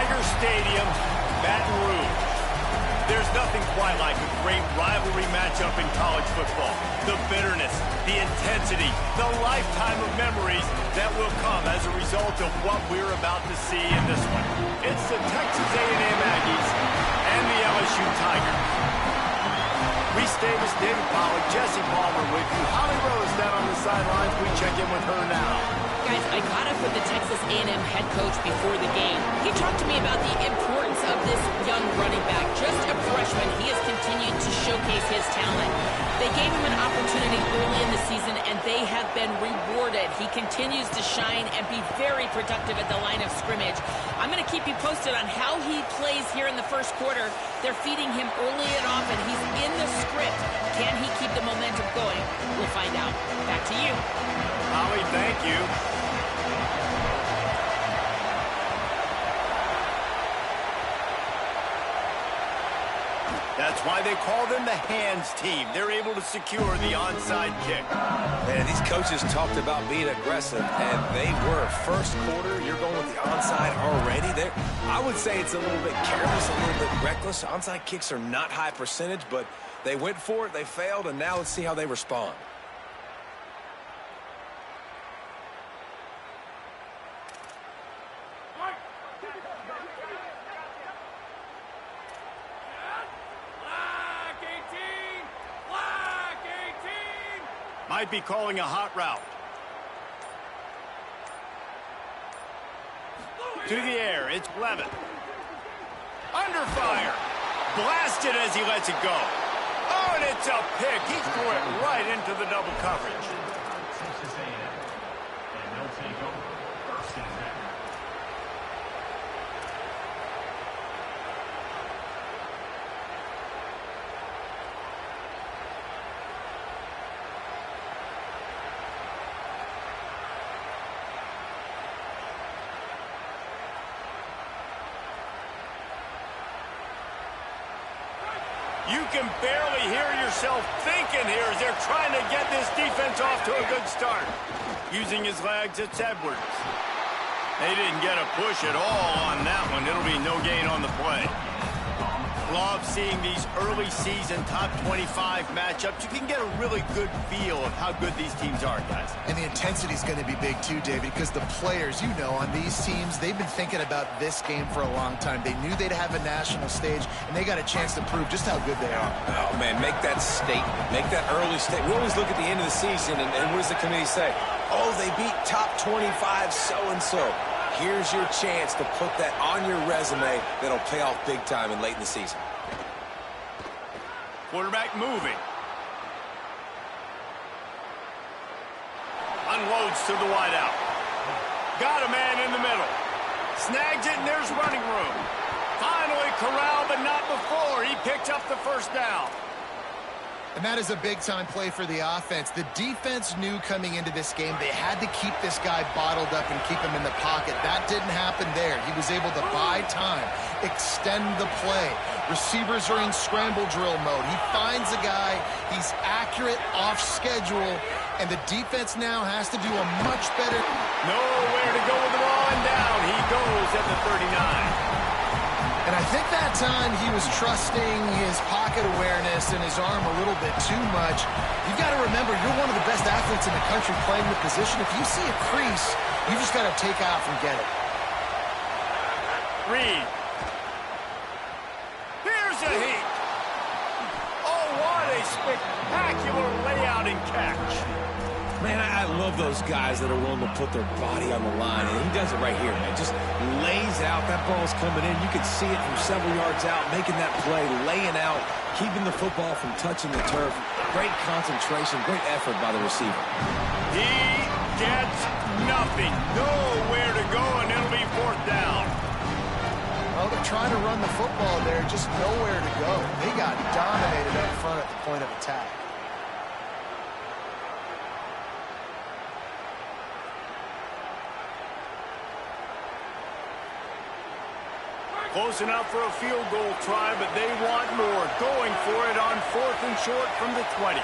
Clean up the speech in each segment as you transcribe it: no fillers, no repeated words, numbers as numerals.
Tiger Stadium, Baton Rouge. There's nothing quite like a great rivalry matchup in college football. The bitterness, the intensity, the lifetime of memories that will come as a result of what we're about to see in this one. It's the Texas A&M Aggies and the LSU Tigers. Reese Davis, David Pollack, Jesse Palmer with you. Holly Rose down on the sidelines. We check in with her now. Guys, I caught up with the Texas A&M head coach before the game. He talked to me about the importance of this young running back. Just a freshman, he has continued to showcase his talent. They gave him an opportunity early in the season, and they have been rewarded. He continues to shine and be very productive at the line of scrimmage. I'm going to keep you posted on how he plays here in the first quarter. They're feeding him early and often. He's in the script. Can he keep the momentum going? We'll find out. Back to you. Holly, thank you. That's why they call them the hands team. They're able to secure the onside kick. Man, these coaches talked about being aggressive, and they were. First quarter, you're going with the onside already. I would say it's a little bit careless, a little bit reckless. Onside kicks are not high percentage, but they went for it, they failed, and now let's see how they respond. Might be calling a hot route. To the air, it's Levin. Under fire. Blasted as he lets it go. Oh, and it's a pick. He threw it right into the double coverage. Texas A&M, and they'll take over first and 10. You can barely hear yourself thinking here as they're trying to get this defense off to a good start. Using his legs, it's Edwards. They didn't get a push at all on that one. It'll be no gain on the play. Love seeing these early season top 25 matchups. You can get a really good feel of how good these teams are, guys. And the intensity is going to be big too, David, because the players, you know, on these teams, they've been thinking about this game for a long time. They knew they'd have a national stage, and they got a chance to prove just how good they are. Oh, man, make that statement. Make that early statement. We always look at the end of the season, and what does the committee say? Oh, they beat top 25 so-and-so. Here's your chance to put that on your resume that'll pay off big time and late in the season. Quarterback moving. Unloads to the wideout. Got a man in the middle. Snags it, and there's running room. Finally corralled, but not before. He picked up the first down. And that is a big-time play for the offense. The defense knew coming into this game they had to keep this guy bottled up and keep him in the pocket. That didn't happen there. He was able to buy time, extend the play. Receivers are in scramble drill mode. He finds a guy. He's accurate, off schedule, and the defense now has to do a much better. Nowhere to go with the ball, and down he goes at the 39. And I think that time he was trusting his pocket awareness and his arm a little bit too much. You've got to remember, you're one of the best athletes in the country playing the position. If you see a crease, you just got to take off and get it. Reed. Here's a heat. Oh, what a spectacular layout and catch. Man, I love those guys that are willing to put their body on the line, and he does it right here, man. Just lays out. That ball's coming in. You can see it from several yards out, making that play, laying out, keeping the football from touching the turf. Great concentration, great effort by the receiver. He gets nothing. Nowhere to go, and it'll be fourth down. Well, they're trying to run the football there, just nowhere to go. They got dominated up front at the point of attack. Close enough for a field goal try, but they want more. Going for it on 4th and short from the 20.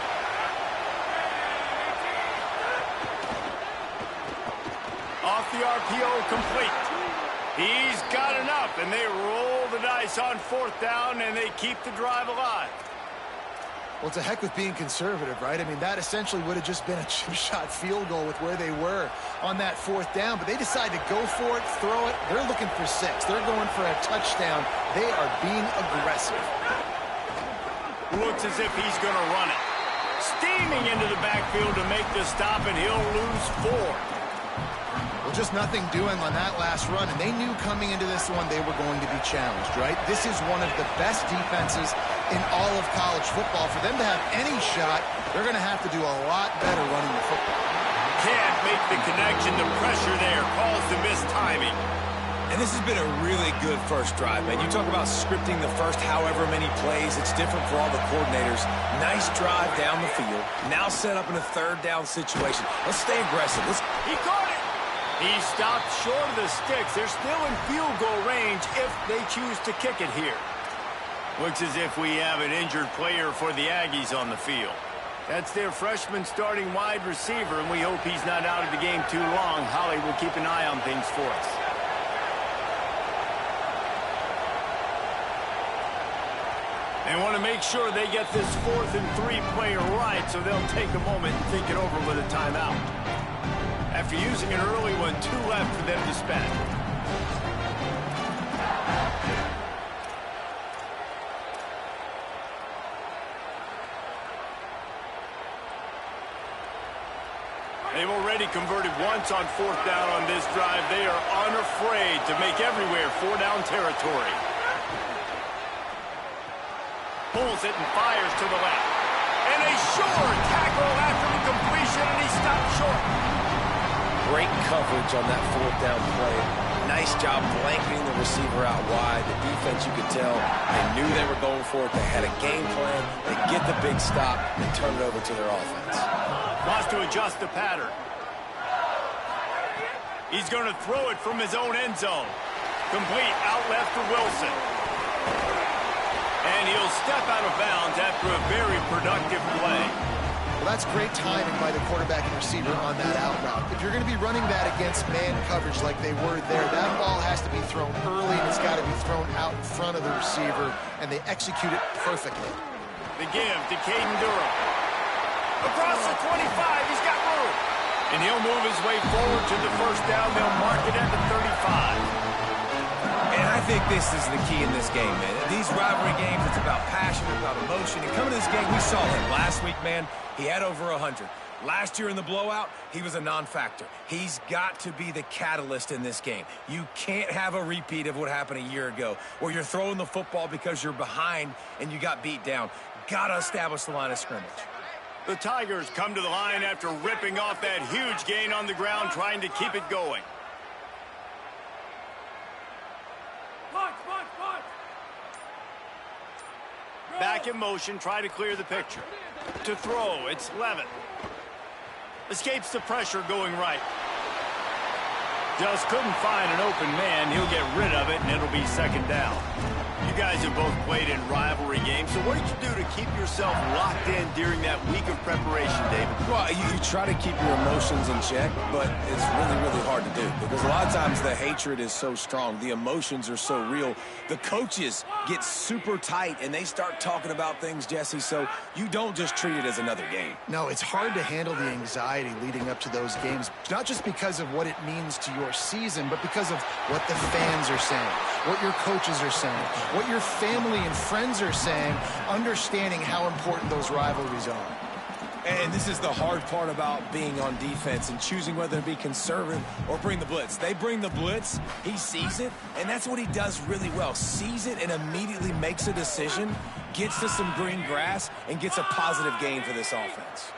Off the RPO, complete. He's got enough, and they roll the dice on 4th down, and they keep the drive alive. Well, it's a heck with being conservative, right? I mean, that essentially would have just been a chip shot field goal with where they were on that 4th down, but they decide to go for it, throw it. They're looking for 6. They're going for a touchdown. They are being aggressive. Looks as if he's going to run it. Steaming into the backfield to make the stop, and he'll lose 4. Well, just nothing doing on that last run, and they knew coming into this one they were going to be challenged, right? This is one of the best defenses in all of college football. For them to have any shot, they're going to have to do a lot better running the football. Can't make the connection. The pressure there caused the missed timing. And this has been a really good first drive, man. You talk about scripting the first however many plays. It's different for all the coordinators. Nice drive down the field. Now set up in a 3rd down situation. Let's stay aggressive. He caught it. He stopped short of the sticks. They're still in field goal range if they choose to kick it here. Looks as if we have an injured player for the Aggies on the field. That's their freshman starting wide receiver, and we hope he's not out of the game too long. Holly will keep an eye on things for us. They want to make sure they get this 4th and 3 play right, so they'll take a moment and think it over with a timeout. After using an early one, 2 left for them to spend. They've already converted once on 4th down on this drive. They are unafraid to make everywhere 4-down territory. Pulls it and fires to the left. And a sure tackle after the completion, and he stopped short. Great coverage on that 4th down play. Nice job blanketing the receiver out wide. The defense, you could tell, they knew they were going for it. They had a game plan. They get the big stop and turn it over to their offense. Wants to adjust the pattern. He's going to throw it from his own end zone. Complete out left to Wilson. And he'll step out of bounds after a very productive play. Well, that's great timing by the quarterback and receiver on that out route. If you're going to be running that against man coverage like they were there, that ball has to be thrown early, and it's got to be thrown out in front of the receiver, and they execute it perfectly. The give to Caden Durham. Across the 25, he's got room. And he'll move his way forward to the 1st down. They'll mark it at the 35. And I think this is the key in this game, man. These rivalry games, it's about passion, about emotion. And coming to this game, we saw him last week, man. He had over 100. Last year in the blowout, he was a non-factor. He's got to be the catalyst in this game. You can't have a repeat of what happened a year ago, where you're throwing the football because you're behind and you got beat down. Got to establish the line of scrimmage. The Tigers come to the line after ripping off that huge gain on the ground, trying to keep it going. Back in motion, try to clear the picture. To throw, it's Levitt. Escapes the pressure going right. Just couldn't find an open man. He'll get rid of it, and it'll be 2nd down. You guys have both played in rivalry games, so what did you do to keep yourself locked in during that week of preparation, David? Well, you try to keep your emotions in check, but it's really, really hard to do because a lot of times the hatred is so strong. The emotions are so real. The coaches get super tight, and they start talking about things, Jesse, so you don't just treat it as another game. No, it's hard to handle the anxiety leading up to those games, not just because of what it means to your season, but because of what the fans are saying, what your coaches are saying, what your family and friends are saying, understanding how important those rivalries are. And this is the hard part about being on defense and choosing whether to be conservative or bring the blitz. They bring the blitz, he sees it, and that's what he does really well. Sees it and immediately makes a decision, gets to some green grass, and gets a positive gain for this offense.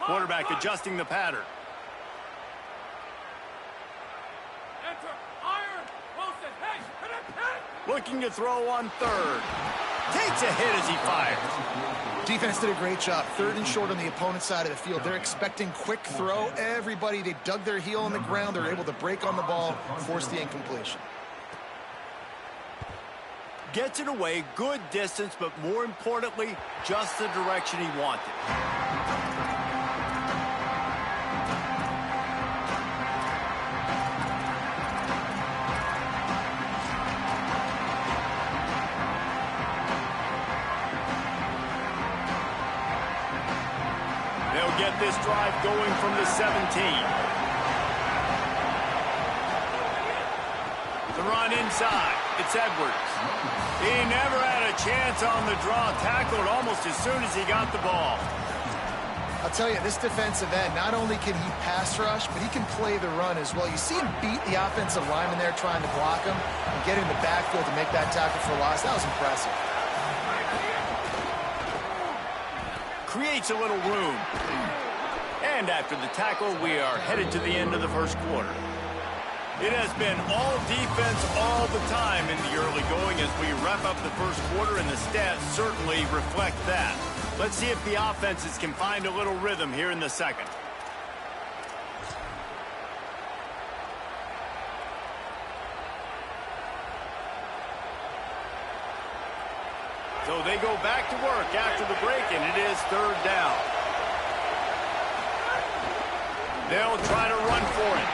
Quarterback adjusting the pattern. Looking to throw on 3rd. Takes a hit as he fires. Defense did a great job. 3rd and short on the opponent's side of the field. They're expecting quick throw. Everybody, they dug their heel on the ground. They're able to break on the ball, force the incompletion. Gets it away, good distance, but more importantly, just the direction he wanted. this drive going from the 17. The run inside. It's Edwards. He never had a chance on the draw. Tackled almost as soon as he got the ball. I'll tell you, this defensive end, not only can he pass rush, but he can play the run as well. You see him beat the offensive lineman there trying to block him and get in the backfield to make that tackle for loss. That was impressive. Creates a little room. And after the tackle, we are headed to the end of the first quarter. It has been all defense all the time in the early going as we wrap up the first quarter, and the stats certainly reflect that. Let's see if the offenses can find a little rhythm here in the second. So they go back to work after the break, and it is third down. They'll try to run for it.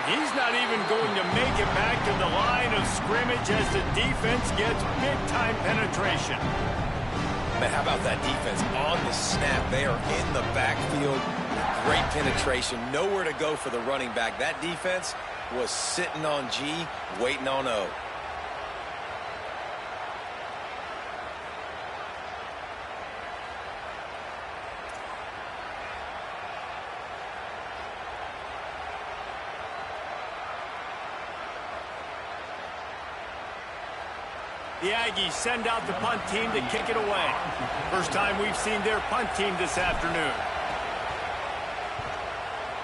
He's not even going to make it back to the line of scrimmage as the defense gets big-time penetration. Man, how about that defense? On the snap, they are in the backfield. Great penetration. Nowhere to go for the running back. That defense was sitting on G, waiting on O. The Aggies send out the punt team to kick it away. First time we've seen their punt team this afternoon.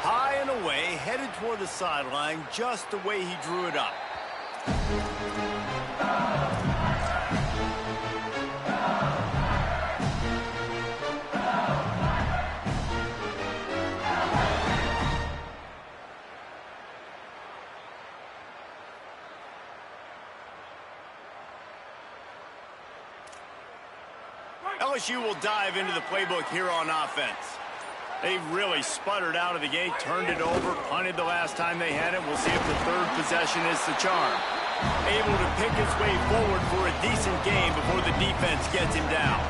High and away, headed toward the sideline, just the way he drew it up. LSU will dive into the playbook here on offense. They really sputtered out of the gate, turned it over, punted the last time they had it. We'll see if the third possession is the charm. Able to pick his way forward for a decent game before the defense gets him down.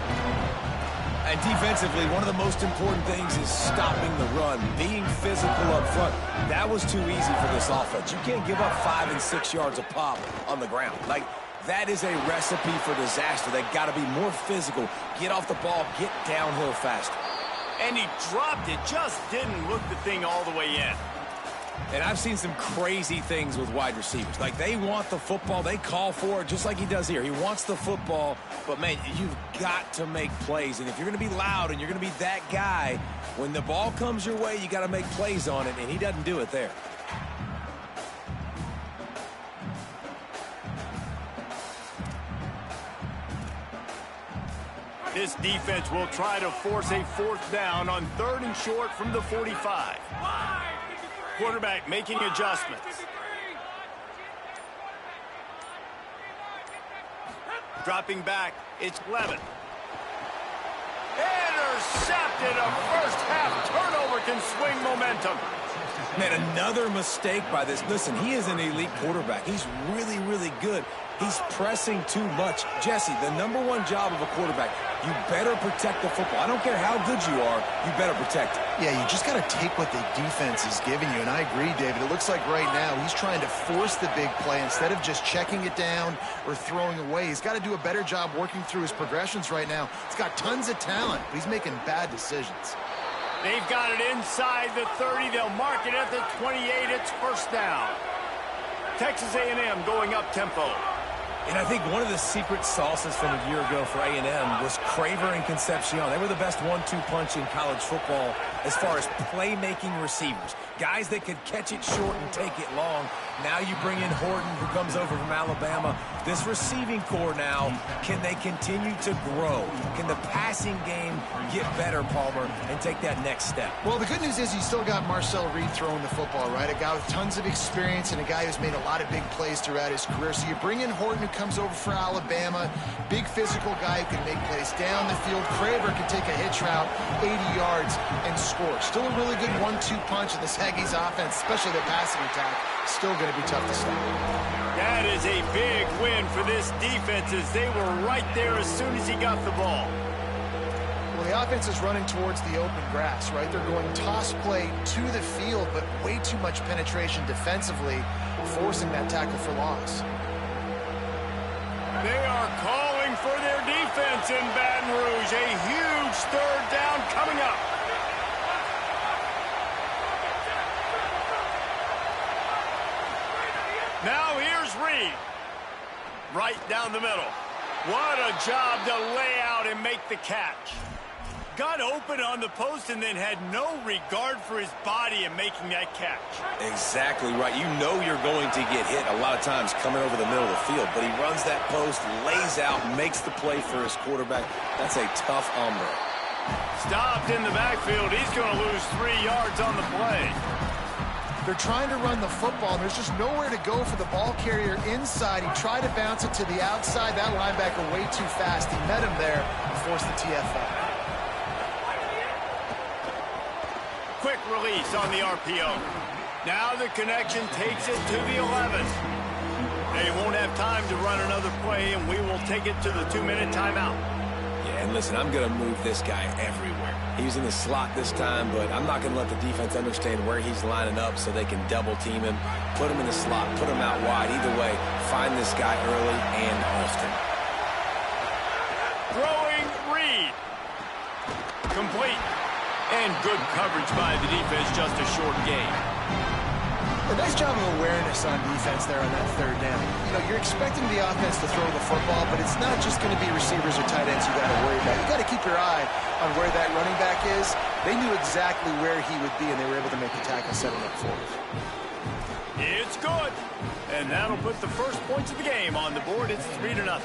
And defensively, one of the most important things is stopping the run, being physical up front. That was too easy for this offense. You can't give up 5 and 6 yards a pop on the ground. That is a recipe for disaster. They've got to be more physical. Get off the ball, get downhill faster. And he dropped it, just didn't look the thing all the way in. And I've seen some crazy things with wide receivers. They want the football, they call for it, just like he does here. He wants the football, but, man, you've got to make plays. And if you're going to be loud and you're going to be that guy, when the ball comes your way, you got to make plays on it, and he doesn't do it there. This defense will try to force a fourth down on 3rd and short from the 45. Quarterback making adjustments. Dropping back, it's Levin. Intercepted. A first-half turnover can swing momentum. Man, another mistake by this. Listen, he is an elite quarterback. He's really, really good. He's pressing too much. Jesse, the #1 job of a quarterback, you better protect the football. I don't care how good you are, you better protect it. Yeah, you just got to take what the defense is giving you, and I agree, David. It looks like right now he's trying to force the big play instead of just checking it down or throwing away. He's got to do a better job working through his progressions right now. He's got tons of talent, but he's making bad decisions. They've got it inside the 30. They'll mark it at the 28. It's first down. Texas A&M going up tempo. And I think one of the secret sauces from a year ago for A&M was Craver and Concepcion. They were the best 1-2 punch in college football as far as playmaking receivers. Guys that could catch it short and take it long. Now you bring in Horton, who comes over from Alabama. This receiving core now, can they continue to grow? Can the passing game get better, Palmer, and take that next step? Well, the good news is you still got Marcel Reed throwing the football, right? A guy with tons of experience and a guy who's made a lot of big plays throughout his career. So you bring in Horton, who comes over for Alabama. Big physical guy who can make plays down the field. Craver can take a hitch route, 80 yards, and score. Still a really good 1-2 punch in this Aggies offense, especially the passing attack. Still going to be tough to stop. That is a big win for this defense as they were right there as soon as he got the ball. Well, the The offense is running towards the open grass, right? They're going toss play to the field, but way too much penetration defensively, forcing that tackle for loss. They are calling for their defense in Baton Rouge. A huge third down coming up. Now here's Reed. Right down the middle. What a job to lay out and make the catch. Got open on the post and then had no regard for his body in making that catch. Exactly right. You know you're going to get hit a lot of times coming over the middle of the field, but he runs that post, lays out, makes the play for his quarterback. That's a tough hombre. Stopped in the backfield. He's going to lose 3 yards on the play. They're trying to run the football, and there's just nowhere to go for the ball carrier inside. He tried to bounce it to the outside. That linebacker way too fast. He met him there and forced the TFL. Quick release on the RPO. Now the connection takes it to the 11. They won't have time to run another play, and we will take it to the 2-minute timeout. Yeah, and listen, I'm going to move this guy everywhere. He's in the slot this time, but I'm not going to let the defense understand where he's lining up so they can double team him, put him in the slot, put him out wide. Either way, find this guy early and often. Throwing Reed. Complete. And good coverage by the defense, just a short gain. A nice job of awareness on defense there on that third down. You know, you're expecting the offense to throw the football, but it's not just going to be receivers or tight ends you got to worry about. You got to keep your eye on where that running back is. They knew exactly where he would be, and they were able to make the tackle, set him up for it. It's good. And that'll put the first points of the game on the board. It's 3-0.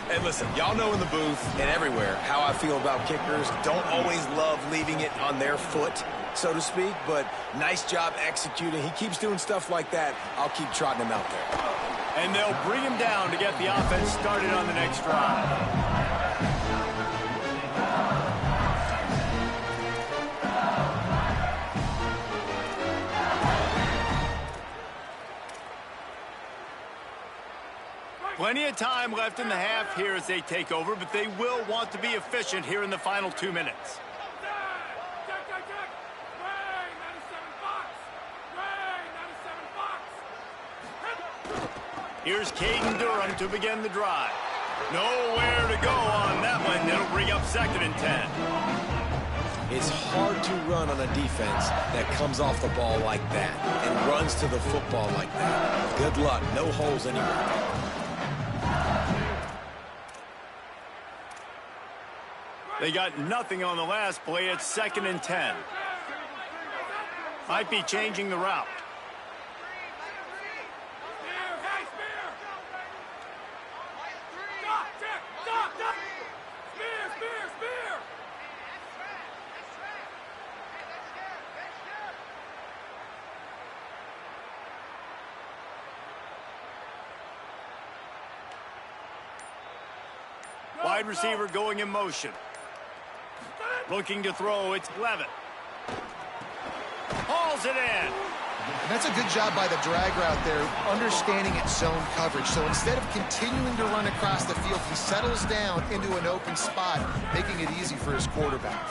And listen, y'all know in the booth and everywhere how I feel about kickers. Don't always love leaving it on their foot, so to speak, but nice job executing. He keeps doing stuff like that. I'll keep trotting him out there. And they'll bring him down to get the offense started on the next drive. Plenty of time left in the half here as they take over, but they will want to be efficient here in the final 2 minutes. Here's Caden Durham to begin the drive. Nowhere to go on that one. That'll bring up 2nd and 10. It's hard to run on a defense that comes off the ball like that and runs to the football like that. Good luck. No holes anywhere. They got nothing on the last play. It's 2nd and 10. Might be changing the route. Wide receiver going in motion. Looking to throw, it's Levitt. Hauls it in. And that's a good job by the drag route there, understanding its zone coverage. So instead of continuing to run across the field, he settles down into an open spot, making it easy for his quarterback.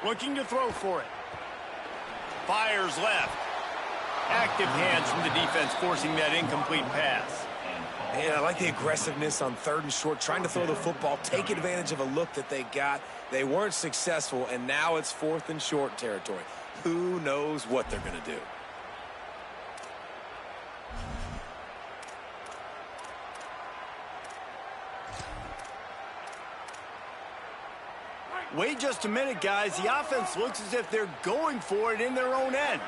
Looking to throw for it. Fires left. Active hands from the defense forcing that incomplete pass. Man, I like the aggressiveness on 3rd and short, trying to throw the football, take advantage of a look that they got. They weren't successful, and now it's 4th and short territory. Who knows what they're going to do? Wait just a minute, guys. The offense looks as if they're going for it in their own end.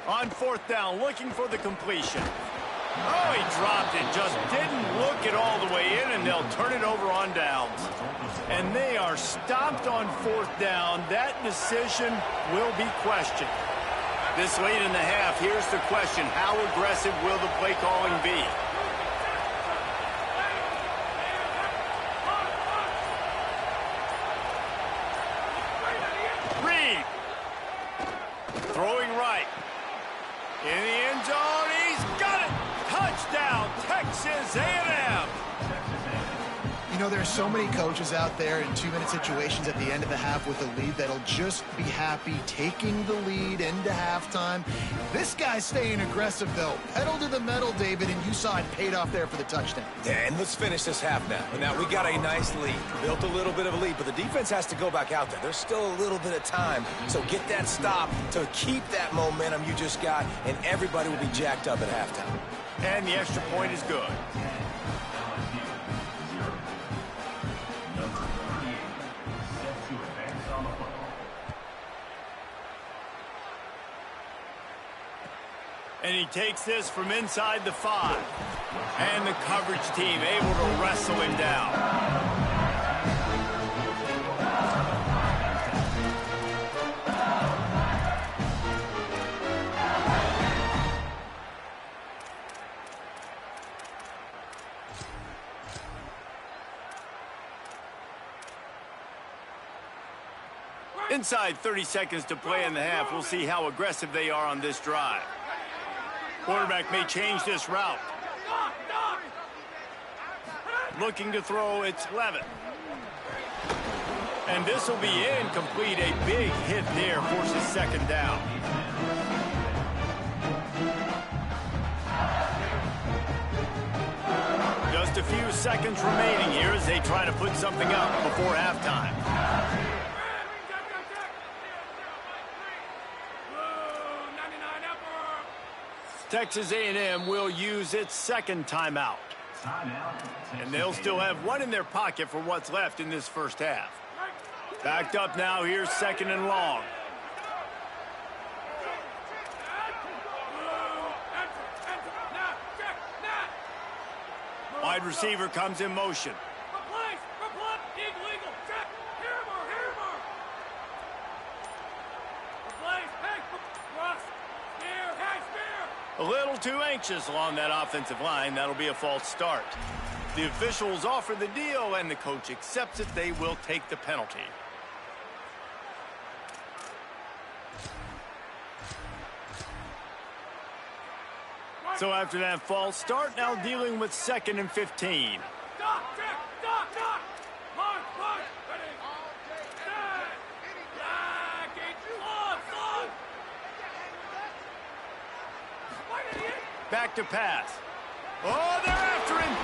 On 4th down, looking for the completion. Oh, he dropped it. Just didn't look it all the way in, and they'll turn it over on downs. And they are stopped on 4th down. That decision will be questioned. This late in the half, here's the question. How aggressive will the play calling be? Reed. Throwing right. In the end zone, he's got it! Touchdown, Texas A&M! You know, there's so many coaches out there in 2-minute situations at the end of the half with a lead that'll just be happy taking the lead into halftime. This guy's staying aggressive, though. Pedal to the metal, David, and you saw it paid off there for the touchdown. Yeah, and let's finish this half now. Now, we got a nice lead. Built a little bit of a lead, but the defense has to go back out there. There's still a little bit of time. So get that stop to keep that momentum you just got, and everybody will be jacked up at halftime. And the extra point is good. And he takes this from inside the 5. And the coverage team able to wrestle him down. Inside 30 seconds to play in the half. We'll see how aggressive they are on this drive. Quarterback may change this route. Looking to throw, it's Levitt. And this will be incomplete. A big hit there, forces 2nd down. Just a few seconds remaining here as they try to put something up before halftime. Texas A&M will use its 2nd timeout. And they'll still have one in their pocket for what's left in this first half. Backed up now, here's 2nd and long. Wide receiver comes in motion. A little too anxious along that offensive line. That'll be a false start. The officials offer the deal, and the coach accepts it. They will take the penalty. So after that false start, now dealing with 2nd and 15. Back to pass. Oh, they're after him.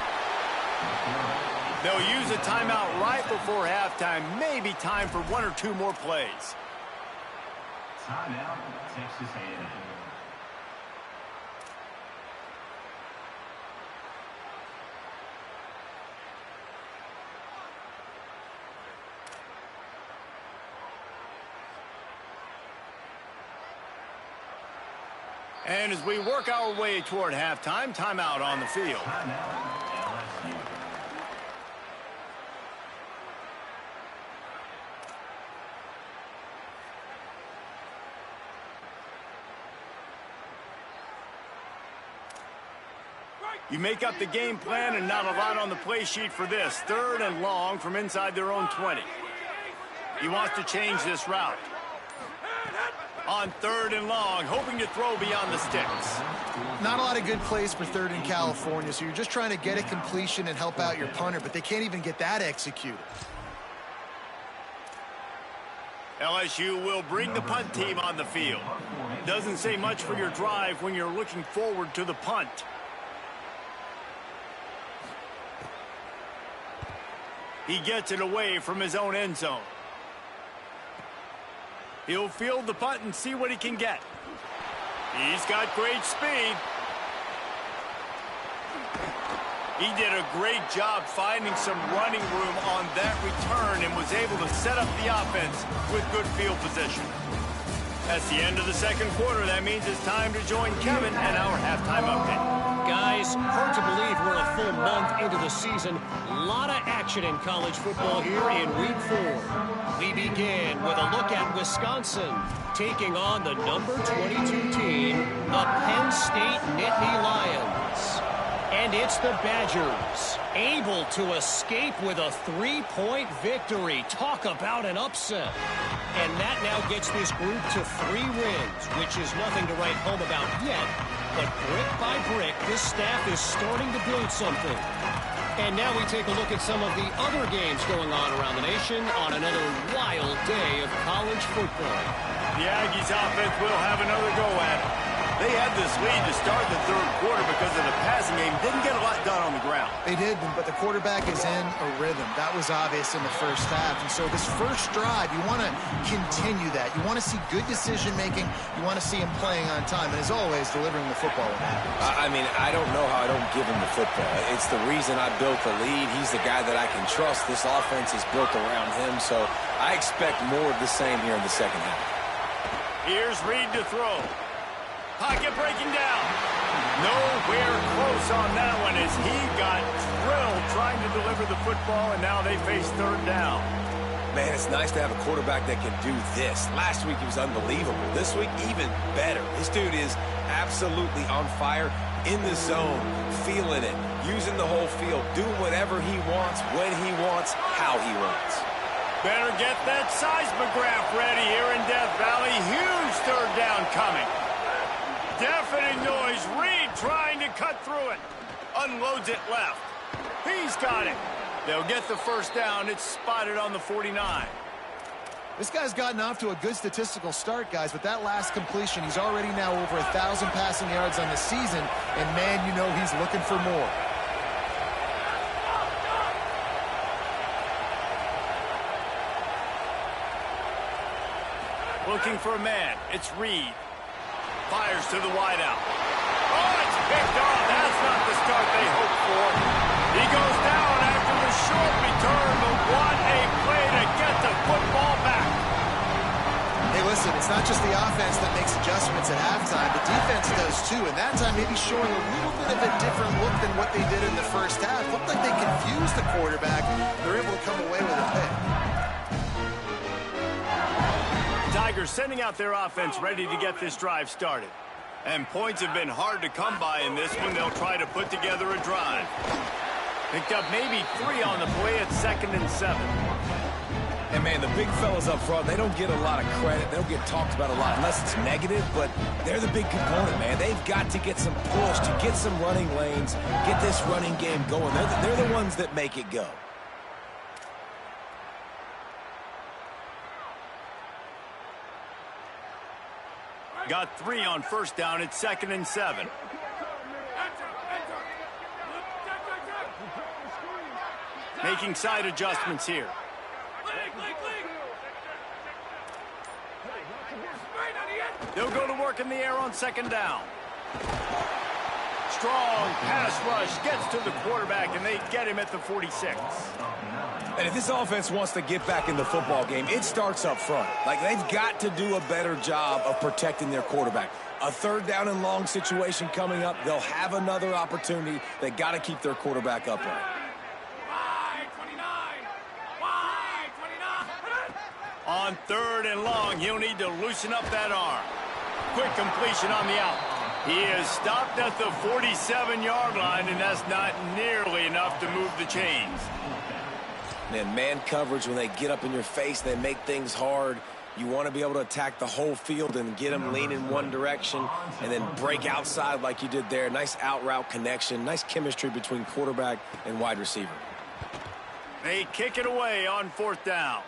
They'll use a timeout right before halftime. Maybe time for 1 or 2 more plays. Timeout, Texas A&M. And as we work our way toward halftime, timeout on the field. You make up the game plan and not a lot on the play sheet for this. 3rd and long from inside their own 20. He wants to change this route. On 3rd and long, hoping to throw beyond the sticks. Not a lot of good plays for 3rd in California, so you're just trying to get a completion and help out your punter, but they can't even get that executed. LSU will bring the punt team on the field. Doesn't say much for your drive when you're looking forward to the punt. He gets it away from his own end zone. He'll field the punt and see what he can get. He's got great speed. He did a great job finding some running room on that return and was able to set up the offense with good field position. That's the end of the second quarter. That means it's time to join Kevin and our halftime update. Guys, hard to believe we're a full month into the season. A lot of action in college football here in Week 4. We begin with a look at Wisconsin taking on the number 22 team, the Penn State Nittany Lions. And it's the Badgers, able to escape with a 3-point victory. Talk about an upset. And that now gets this group to 3 wins, which is nothing to write home about yet. But brick by brick, this staff is starting to build something. And now we take a look at some of the other games going on around the nation on another wild day of college football. The Aggies offense will have another go at it. They had this lead to start the third quarter because of the passing game. Didn't get a lot done on the ground. They did, but the quarterback is in a rhythm. That was obvious in the first half. And so this first drive, you want to continue that. You want to see good decision-making. You want to see him playing on time. And as always, delivering the football when it happens. I mean, I don't know how I don't give him the football. It's the reason I built the lead. He's the guy that I can trust. This offense is built around him. So I expect more of the same here in the second half. Here's Reed to throw. Pocket breaking down. Nowhere close on that one as he got drilled trying to deliver the football, and now they face third down. Man, it's nice to have a quarterback that can do this. Last week he was unbelievable. This week, even better. This dude is absolutely on fire, in the zone, feeling it, using the whole field, doing whatever he wants, when he wants, how he wants. Better get that seismograph ready here in Death Valley. Huge third down coming. Deafening noise. Reed trying to cut through it. Unloads it left. He's got it. They'll get the first down. It's spotted on the 49. This guy's gotten off to a good statistical start, guys, but that last completion, he's already now over 1,000 passing yards on the season, and man, you know he's looking for more. Looking for a man. It's Reed. Fires to the wideout. Oh, it's picked off. That's not the start they hoped for. He goes down after the short return, but what a play to get the football back. Hey, listen, it's not just the offense that makes adjustments at halftime. The defense does too, and that time maybe showing a little bit of a different look than what they did in the first half. Looked like they confused the quarterback. They're able to come away with a pick. Tigers sending out their offense ready to get this drive started. And points have been hard to come by in this one. They'll try to put together a drive. Picked up maybe 3 on the play at 2nd and 7. And, man, the big fellas up front, they don't get a lot of credit. They don't get talked about a lot unless it's negative, but they're the big component, man. They've got to get some push, to get some running lanes, get this running game going. They're the ones that make it go. Got 3 on first down at 2nd and 7. Making side adjustments here. They'll go to work in the air on 2nd down. Strong pass rush gets to the quarterback, and they get him at the 46. And if this offense wants to get back in the football game, it starts up front. Like, they've got to do a better job of protecting their quarterback. A 3rd down and long situation coming up. They'll have another opportunity. They got to keep their quarterback upright. On 3rd and long, he'll need to loosen up that arm. Quick completion on the out. He is stopped at the 47-yard line, and that's not nearly enough to move the chains. Man coverage, when they get up in your face, they make things hard. You want to be able to attack the whole field and get them lean in one direction and then break outside like you did there. Nice out route connection, nice chemistry between quarterback and wide receiver. They kick it away on 4th down.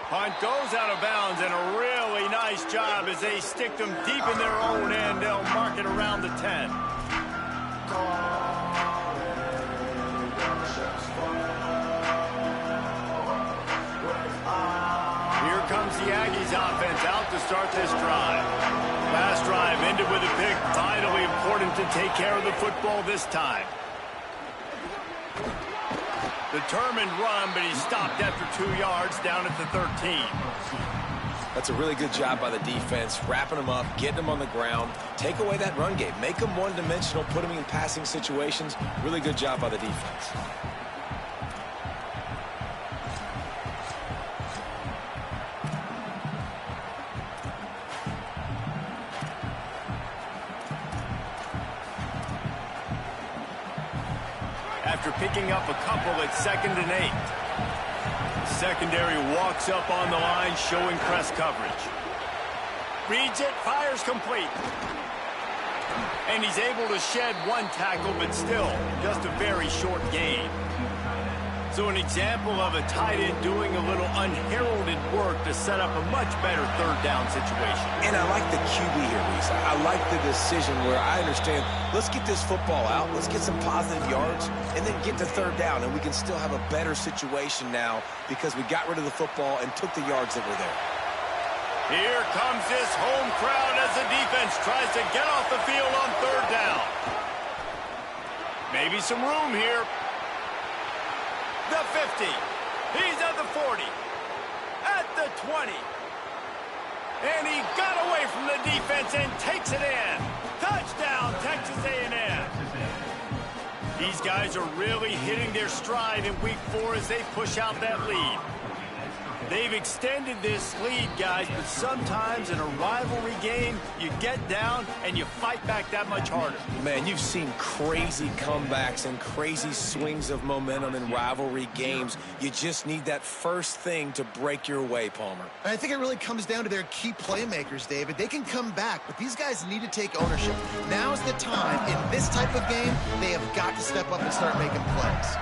Punt goes out of bounds, and a really nice job as they stick them deep in their own end. They'll mark it around the 10. Here comes the Aggies offense out to start this drive. Last drive ended with a pick. Vitally important to take care of the football this time. Determined run, but he stopped after 2 yards down at the 13. That's a really good job by the defense, wrapping them up, getting them on the ground, take away that run game, make them one-dimensional, put them in passing situations. Really good job by the defense. After picking up a couple at 2nd and 8. Secondary walks up on the line, showing press coverage. Reads it, fires complete. And he's able to shed one tackle, but still just a very short gain. So an example of a tight end doing a little unheralded work to set up a much better 3rd down situation. And I like the QB here, Reese. I like the decision where I understand, let's get this football out, let's get some positive yards, and then get to 3rd down, and we can still have a better situation now because we got rid of the football and took the yards that were there. Here comes this home crowd as the defense tries to get off the field on 3rd down. Maybe some room here. The 50. He's at the 40. At the 20. And he got away from the defense and takes it in. Touchdown, Texas A&M. These guys are really hitting their stride in week 4 as they push out that lead. They've extended this lead, guys, but sometimes in a rivalry game, you get down and you fight back that much harder. Man, you've seen crazy comebacks and crazy swings of momentum in rivalry games. You just need that first thing to break your way, Palmer. And I think it really comes down to their key playmakers, David. They can come back, but these guys need to take ownership. Now's the time. In this type of game, they have got to step up and start making plays.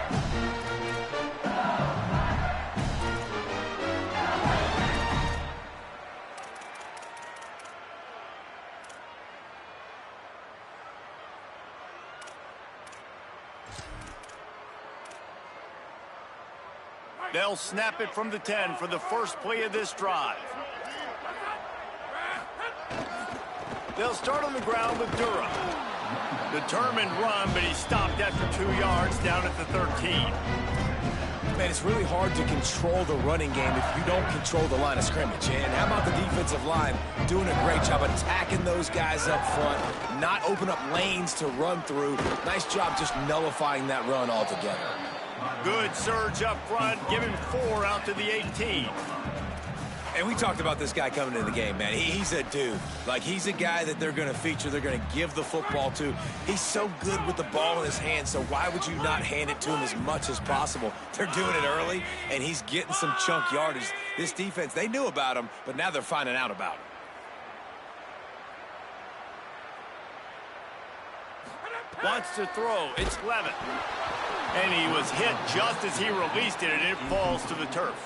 They'll snap it from the 10 for the first play of this drive. They'll start on the ground with Durham. Determined run, but he stopped after 2 yards down at the 13. Man, it's really hard to control the running game if you don't control the line of scrimmage. And how about the defensive line doing a great job attacking those guys up front, not open up lanes to run through. Nice job just nullifying that run altogether. Good surge up front, giving 4 out to the 18. And we talked about this guy coming into the game, man. He's a dude. Like, he's a guy that they're going to feature, they're going to give the football to. He's so good with the ball in his hand, so why would you not hand it to him as much as possible? They're doing it early, and he's getting some chunk yardage. This defense, they knew about him, but now they're finding out about him. Wants to throw. It's Levin. And he was hit just as he released it, and it falls to the turf.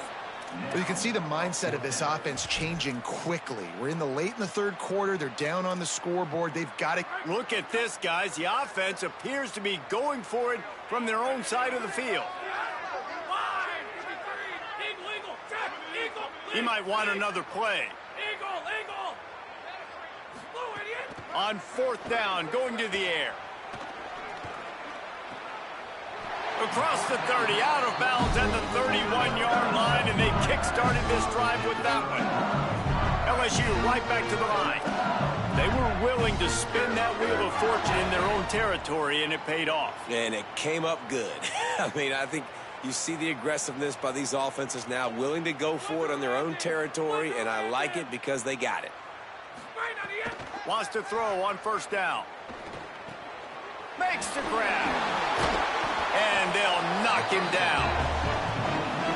Well, you can see the mindset of this offense changing quickly. We're in the late in the 3rd quarter. They're down on the scoreboard. They've got to... Look at this, guys. The offense appears to be going for it from their own side of the field. He might want another play. On 4th down, going to the air. Across the 30, out of bounds at the 31-yard line, and they kick-started this drive with that one. LSU right back to the line. They were willing to spin that wheel of fortune in their own territory, and it paid off. And it came up good. I mean, I think you see the aggressiveness by these offenses now, willing to go for it on their own territory, and I like it because they got it. Wants to throw on 1st down. Makes the grab. And they'll knock him down.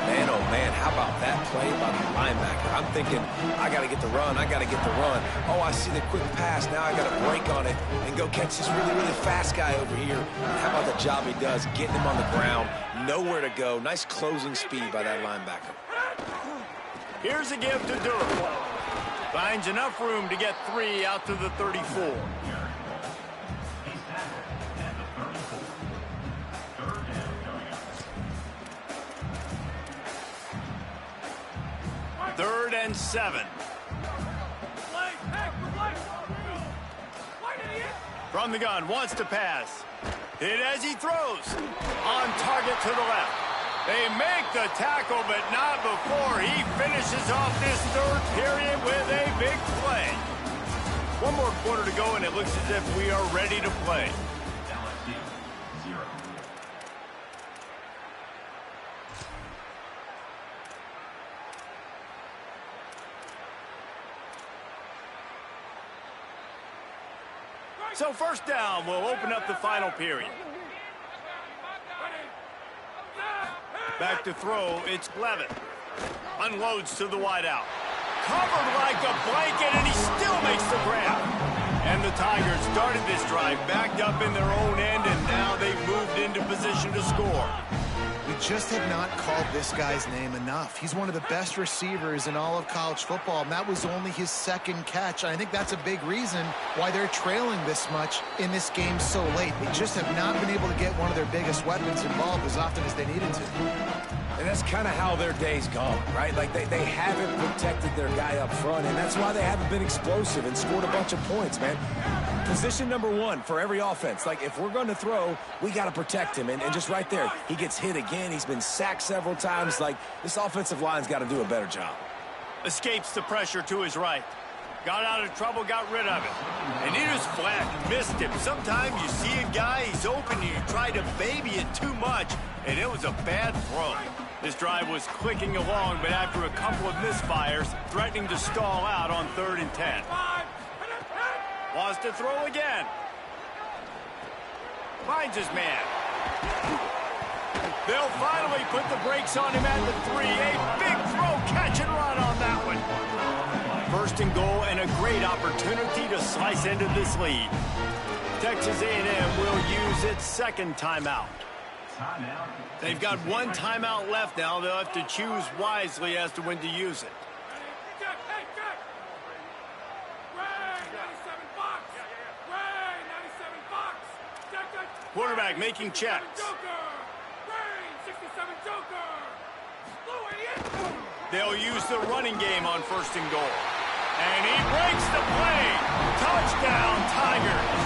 Man, oh man, how about that play by the linebacker? I'm thinking, I got to get the run, I got to get the run. Oh, I see the quick pass, now I got to break on it and go catch this really, really fast guy over here. And how about the job he does, getting him on the ground, nowhere to go. Nice closing speed by that linebacker. Here's a give to Durham. Finds enough room to get 3 out to the 34. Third and 7. From the gun, wants to pass. Hit as he throws. On target to the left. They make the tackle, but not before he finishes off this third period with a big play. One more quarter to go, and it looks as if we are ready to play. LSU, 0. So first down, we'll open up the final period. Back to throw, it's Levin. Unloads to the wideout. Covered like a blanket, and he still makes the grab. And the Tigers started this drive backed up in their own end, and now they've moved into position to score. We just have not called this guy's name enough. He's one of the best receivers in all of college football, and that was only his second catch. I think that's a big reason why they're trailing this much in this game so late. They just have not been able to get one of their biggest weapons involved as often as they needed to. And that's kind of how their day's gone, right? Like, they haven't protected their guy up front, and that's why they haven't been explosive and scored a bunch of points, man. Position number one for every offense. Like, if we're going to throw, we got to protect him. And just right there, he gets hit again. He's been sacked several times. Like, this offensive line's got to do a better job. Escapes the pressure to his right. Got out of trouble, got rid of it. And he just flat missed him. Sometimes you see a guy, he's open, and you try to baby it too much, and it was a bad throw. This drive was clicking along, but after a couple of misfires, threatening to stall out on 3rd and 10. Wants to throw again. Finds his man. They'll finally put the brakes on him at the 3. A big throw, catch and run on that one. 1st and goal, and a great opportunity to slice into this lead. Texas A&M will use its second timeout. They've got one timeout left now. They'll have to choose wisely as to when to use it. Quarterback making checks. They'll use the running game on 1st and goal. And he breaks the play. Touchdown, Tigers.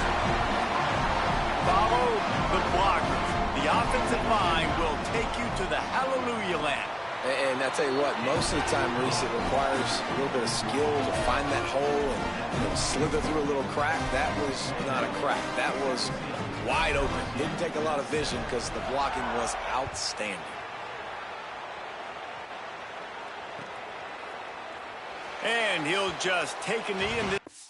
Follow the blockers. The offensive line will take you to the hallelujah land. And I tell you what, most of the time, Reese, it requires a little bit of skill to find that hole and slither through a little crack. That was not a crack. That was wide open. Didn't take a lot of vision because the blocking was outstanding. And he'll just take a knee in this.